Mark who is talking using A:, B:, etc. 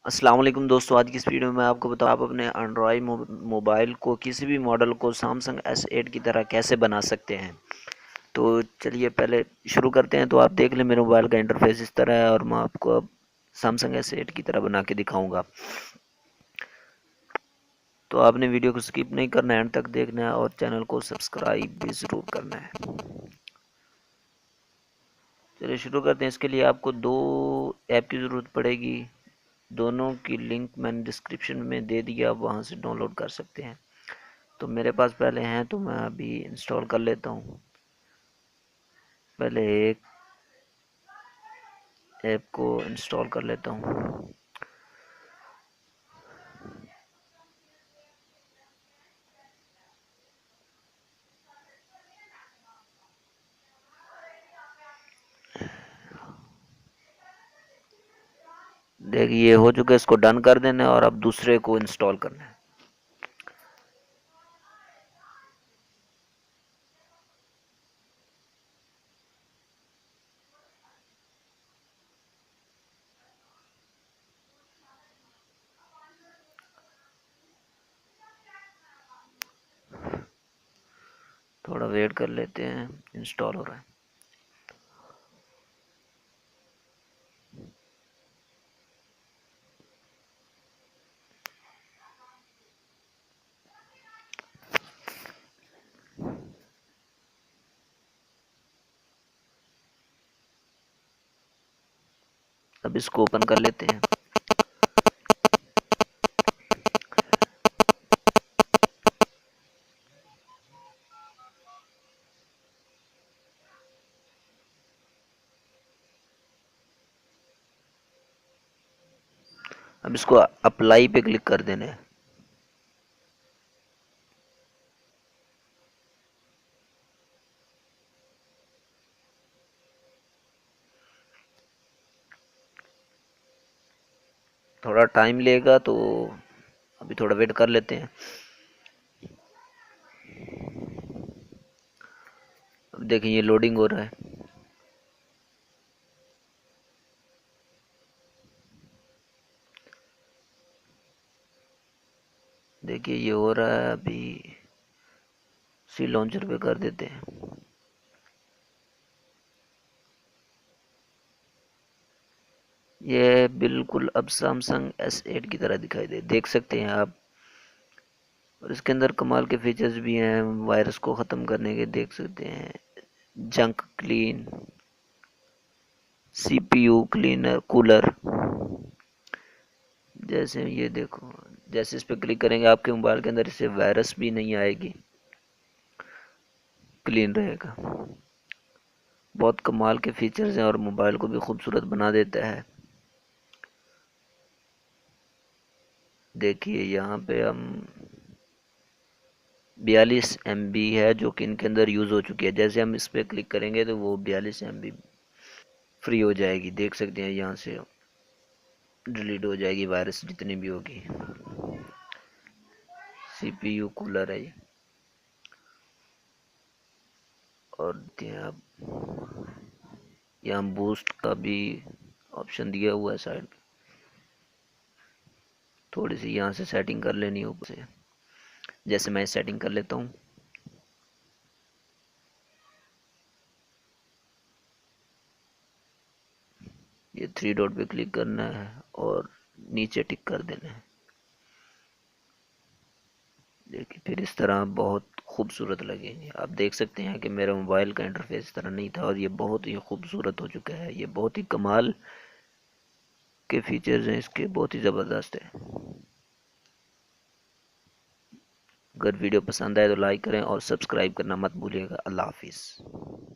A: अस्सलाम वालेकुम दोस्तों, आज की इस वीडियो में मैं आपको बताऊँ आप अपने एंड्रॉयड मोबाइल को किसी भी मॉडल को सैमसंग S8 की तरह कैसे बना सकते हैं। तो चलिए पहले शुरू करते हैं। तो आप देख लें मेरे मोबाइल का इंटरफेस इस तरह है और मैं आपको अब सैमसंग S8 की तरह बना के दिखाऊंगा। तो आपने वीडियो को स्किप नहीं करना है, एंड तक देखना है और चैनल को सब्सक्राइब भी ज़रूर करना है। चलिए शुरू करते हैं। इसके लिए आपको दो ऐप की ज़रूरत पड़ेगी। दोनों की लिंक मैंने डिस्क्रिप्शन में दे दिया, आप वहाँ से डाउनलोड कर सकते हैं। तो मेरे पास पहले हैं तो मैं अभी इंस्टॉल कर लेता हूँ। पहले एक ऐप को इंस्टॉल कर लेता हूँ। देखिए ये हो चुका है, इसको डन कर देना है और अब दूसरे को इंस्टॉल करना है। थोड़ा वेट कर लेते हैं, इंस्टॉल हो रहा है। अब इसको ओपन कर लेते हैं। अब इसको अप्लाई पे क्लिक कर देना है। थोड़ा टाइम लेगा तो अभी थोड़ा वेट कर लेते हैं। अब देखें ये लोडिंग हो रहा है। देखिए ये हो रहा है। अभी सी लॉन्चर पे कर देते हैं। ये बिल्कुल अब सैमसंग S8 की तरह दिखाई देख सकते हैं आप। और इसके अंदर कमाल के फीचर्स भी हैं। वायरस को ख़त्म करने के देख सकते हैं, junk clean, CPU cleaner, cooler. जैसे ये देखो, जैसे इस पर क्लिक करेंगे आपके मोबाइल के अंदर इससे वायरस भी नहीं आएगी, क्लीन रहेगा। बहुत कमाल के फीचर्स हैं और मोबाइल को भी खूबसूरत बना देता है। देखिए यहाँ पे हम 42 MB है जो कि इनके अंदर यूज़ हो चुकी है। जैसे हम इस पर क्लिक करेंगे तो वो 42 MB फ्री हो जाएगी। देख सकते हैं यहाँ से डिलीट हो जाएगी वायरस जितनी भी होगी। CPU कूलर है ये। और आप यहाँ बूस्ट का भी ऑप्शन दिया हुआ है साइड पे। थोड़ी सी यहाँ से सेटिंग कर लेनी है ऊपर से। जैसे मैं सेटिंग कर लेता हूँ। ये 3 डॉट पे क्लिक करना है और नीचे टिक कर देना है। देखिए फिर इस तरह बहुत खूबसूरत लगेंगे। आप देख सकते हैं कि मेरे मोबाइल का इंटरफेस इस तरह नहीं था और ये बहुत ही खूबसूरत हो चुका है। ये बहुत ही कमाल के फीचर्स हैं इसके, बहुत ही ज़बरदस्त है। अगर वीडियो पसंद आए तो लाइक करें और सब्सक्राइब करना मत भूलिएगा। अल्लाह हाफिज़।